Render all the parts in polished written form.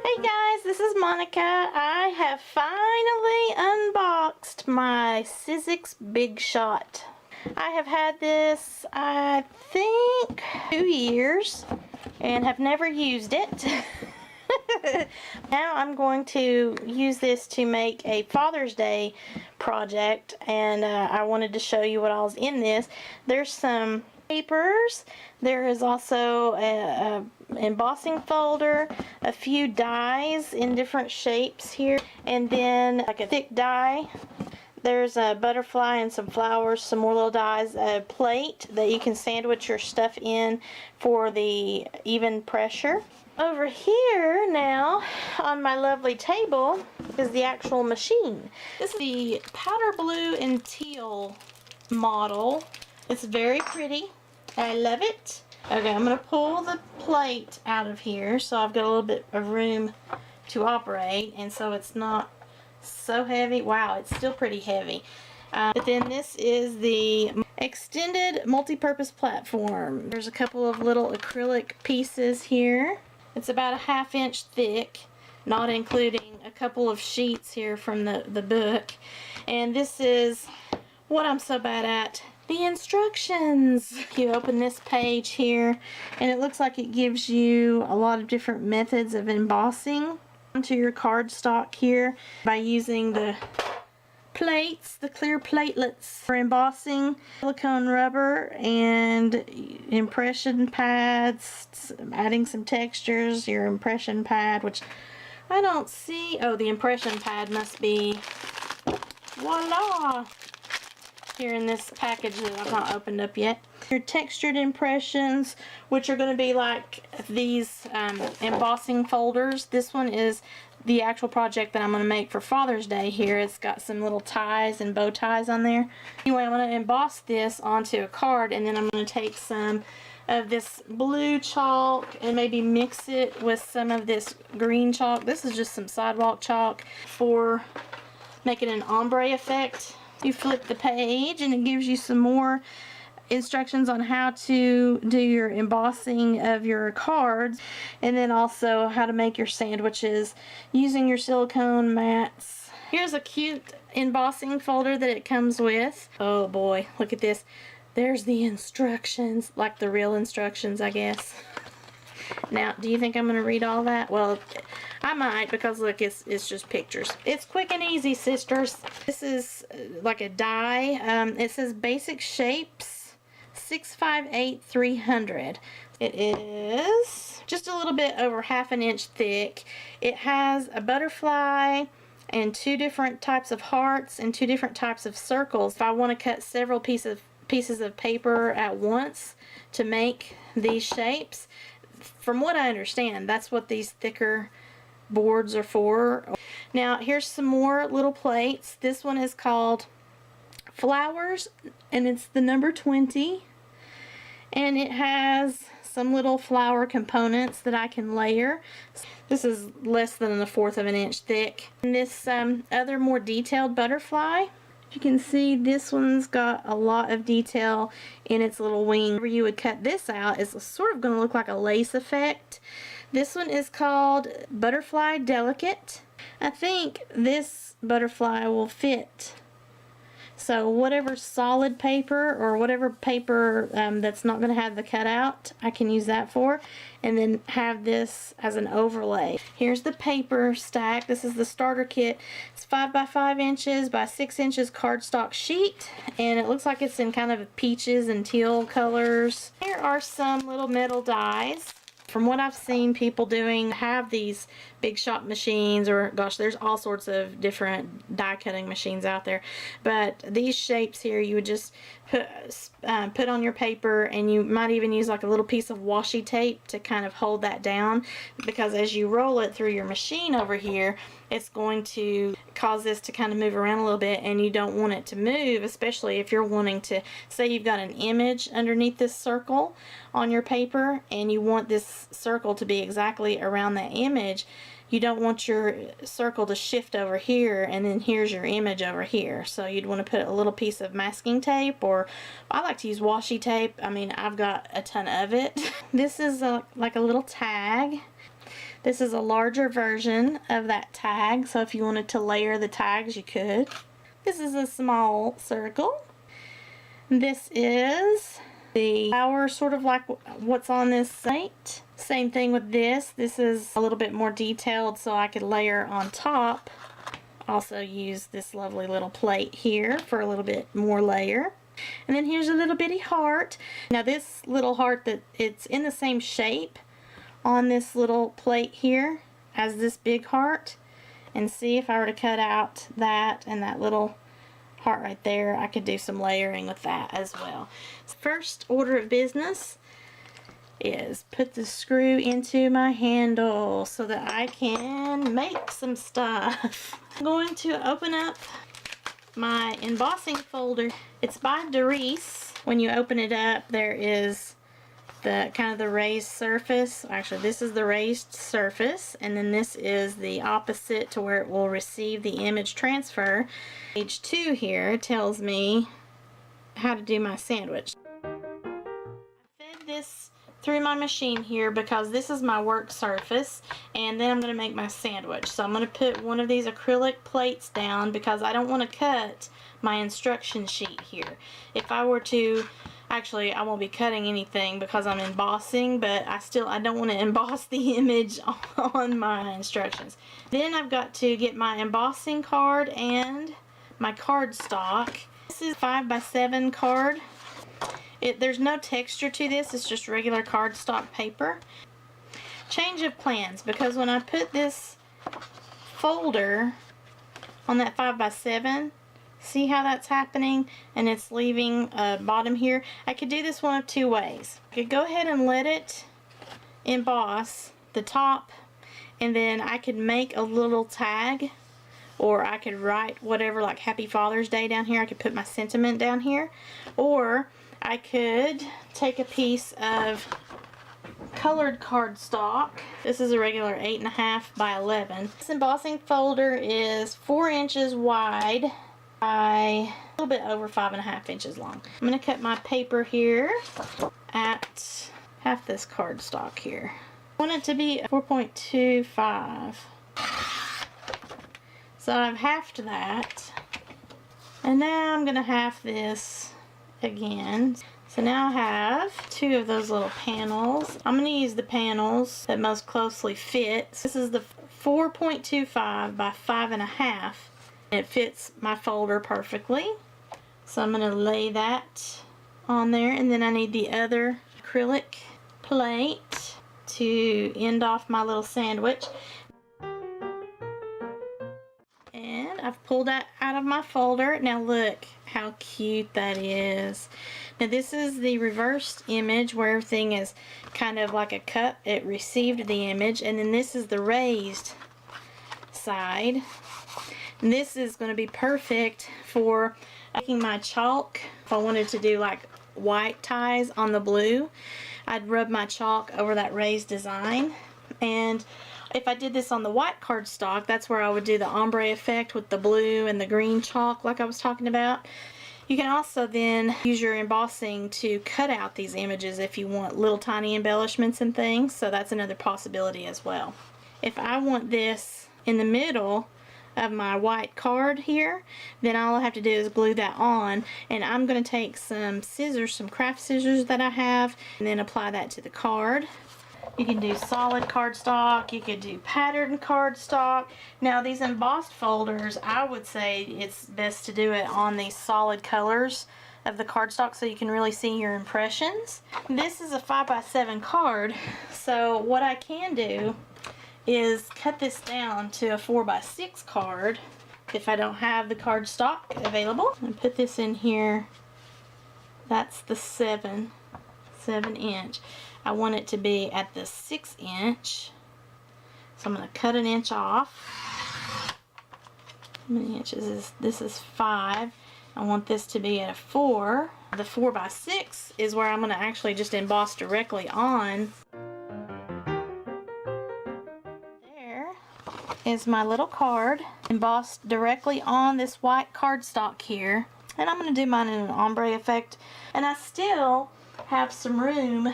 Hey guys, this is Monica. I have finally unboxed my Sizzix Big Shot. I have had this, I think, 2 years and have never used it. Now I'm going to use this to make a Father's Day project, and I wanted to show you what all's in this. There's some papers. There is also a embossing folder, a few dies in different shapes here, and then like a thick die. There's a butterfly and some flowers, some more little dies, a plate that you can sandwich your stuff in for the even pressure. Over here now on my lovely table is the actual machine. This is the powder blue and teal model. It's very pretty. I love it. Okay, I'm going to pull the plate out of here so I've got a little bit of room to operate, and so it's not so heavy. Wow, it's still pretty heavy. But then this is the extended multi-purpose platform. There's a couple of little acrylic pieces here. It's about a 1/2 inch thick, not including a couple of sheets here from the book. And this is what I'm so bad at, the instructions. You open this page here and it looks like it gives you a lot of different methods of embossing onto your cardstock here by using the plates, the clear platelets for embossing, silicone rubber, and impression pads, adding some textures, your impression pad, which I don't see. Oh, the impression pad must be, voila, here in this package that I've not opened up yet. Your textured impressions, which are going to be like these embossing folders. This one is the actual project that I'm going to make for Father's Day here. It's got some little ties and bow ties on there. Anyway, I'm going to emboss this onto a card, and then I'm going to take some of this blue chalk and maybe mix it with some of this green chalk. This is just some sidewalk chalk for making an ombre effect. You flip the page and it gives you some more instructions on how to do your embossing of your cards, and then also how to make your sandwiches using your silicone mats. Here's a cute embossing folder that it comes with. Oh boy, look at this. There's the instructions, like the real instructions, I guess. Now, do you think I'm going to read all that? Well, I might, because look, it's just pictures. It's quick and easy, sisters. This is like a die. It says basic shapes 658-300. It is just a little bit over 1/2 inch thick. It has a butterfly and 2 different types of hearts and 2 different types of circles. If I want to cut several pieces of paper at once to make these shapes, from what I understand, that's what these thicker boards are for. Now, here's some more little plates. This one is called Flowers, and it's the number 20. And it has some little flower components that I can layer. This is less than 1/4 inch thick. And this other more detailed butterfly, you can see this one's got a lot of detail in its little wing. Where you would cut this out is sort of going to look like a lace effect. This one is called Butterfly Delicate. I think this butterfly will fit. So whatever solid paper or whatever paper that's not going to have the cutout, I can use that for, and then have this as an overlay. Here's the paper stack. This is the starter kit. It's 5 by 5 inches by 6 inches cardstock sheet, and it looks like it's in kind of peaches and teal colors. Here are some little metal dies. From what I've seen people doing, have these big shot machines, or gosh, there's all sorts of different die cutting machines out there, but these shapes here you would just put on your paper, and you might even use like a little piece of washi tape to kind of hold that down, because as you roll it through your machine over here, it's going to cause this to kind of move around a little bit, and you don't want it to move, especially if you're wanting to, say you've got an image underneath this circle on your paper and you want this circle to be exactly around that image. You don't want your circle to shift over here and then here's your image over here. So you'd want to put a little piece of masking tape, or I like to use washi tape. I mean, I've got a ton of it. This is like a little tag. This is a larger version of that tag, so if you wanted to layer the tags, you could. This is a small circle. This is the flower, sort of like what's on this site. Same thing with this. This is a little bit more detailed, so I could layer on top. Also use this lovely little plate here for a little bit more layer. And then here's a little bitty heart. Now this little heart, that it's in the same shape on this little plate here as this big heart. And see, if I were to cut out that and that little heart right there, I could do some layering with that as well. First order of business is put the screw into my handle so that I can make some stuff. I'm going to open up my embossing folder. It's by Doris. When you open it up, there is the kind of the raised surface. Actually, this is the raised surface, and then this is the opposite to where it will receive the image transfer. Page 2 here tells me how to do my sandwich. I fed this through my machine here because this is my work surface, and then I'm going to make my sandwich. So I'm going to put one of these acrylic plates down because I don't want to cut my instruction sheet here. If I were to, actually I won't be cutting anything because I'm embossing, but I don't want to emboss the image on my instructions. Then I've got to get my embossing card and my cardstock. This is 5x7 card. There's no texture to this, it's just regular cardstock paper. Change of plans, because when I put this folder on that 5x7, see how that's happening and it's leaving a bottom here? I could do this one of two ways. I could go ahead and let it emboss the top, and then I could make a little tag, or I could write whatever, like Happy Father's Day down here. I could put my sentiment down here, or I could take a piece of colored cardstock. This is a regular 8.5 by 11. This embossing folder is 4 inches wide by a little bit over 5.5 inches long. I'm going to cut my paper here at half this cardstock here. I want it to be 4.25. So I've halved that. And now I'm going to half this again. So now I have 2 of those little panels. I'm going to use the panels that most closely fit. This is the 4.25 by 5.5. It fits my folder perfectly. So I'm going to lay that on there, and then I need the other acrylic plate to end off my little sandwich. And I've pulled that out of my folder. Now look how cute that is. Now this is the reversed image where everything is kind of like a cup. It received the image, and then this is the raised side. And this is going to be perfect for making my chalk. If I wanted to do like white ties on the blue, I'd rub my chalk over that raised design. And if I did this on the white cardstock, that's where I would do the ombre effect with the blue and the green chalk like I was talking about. You can also then use your embossing to cut out these images if you want little tiny embellishments and things, so that's another possibility as well. If I want this in the middle of my white card here, then all I have to do is glue that on, and I'm going to take some scissors, some craft scissors that I have, and then apply that to the card. You can do solid cardstock, you could do patterned cardstock. Now these embossed folders, I would say it's best to do it on these solid colors of the cardstock so you can really see your impressions. This is a 5x7 card, so what I can do is cut this down to a 4x6 card if I don't have the cardstock available. And put this in here. That's the 7 inch. I want it to be at the 6 inch, so I'm going to cut an inch off. How many inches is this? Is 5. I want this to be at a 4. The 4x6 is where I'm going to actually just emboss directly on. There is my little card embossed directly on this white cardstock here, and I'm going to do mine in an ombre effect, and I still have some room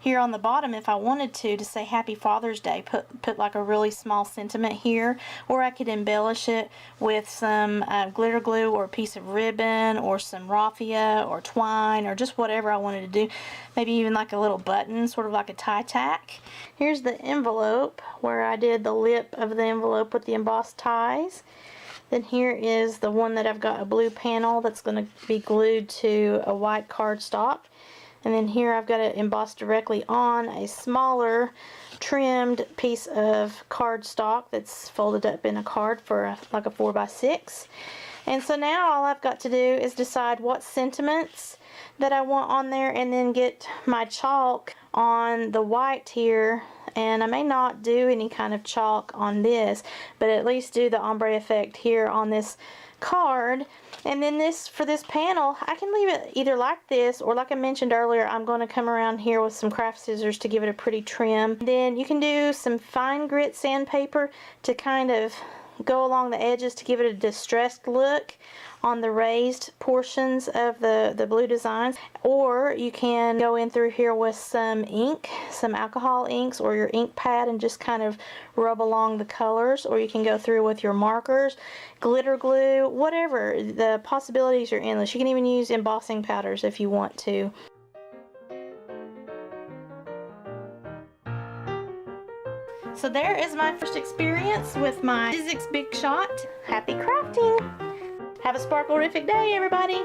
here on the bottom if I wanted to say Happy Father's Day. Put like a really small sentiment here, or I could embellish it with some glitter glue or a piece of ribbon or some raffia or twine or just whatever I wanted to do. Maybe even like a little button, sort of like a tie tack. Here's the envelope where I did the lip of the envelope with the embossed ties. Then here is the one that I've got a blue panel that's going to be glued to a white cardstock. And then here I've got it embossed directly on a smaller trimmed piece of cardstock that's folded up in a card for like a 4x6. And so now all I've got to do is decide what sentiments that I want on there, and then get my chalk on the white here. And I may not do any kind of chalk on this, but at least do the ombre effect here on this card. And then this, for this panel, I can leave it either like this, or like I mentioned earlier, I'm going to come around here with some craft scissors to give it a pretty trim. Then you can do some fine grit sandpaper to kind of go along the edges to give it a distressed look on the raised portions of the blue designs. Or you can go in through here with some ink, some alcohol inks or your ink pad, and just kind of rub along the colors. Or you can go through with your markers, glitter glue, whatever. The possibilities are endless. You can even use embossing powders if you want to. So there is my first experience with my Sizzix Big Shot. Happy crafting! Have a sparklerific day, everybody!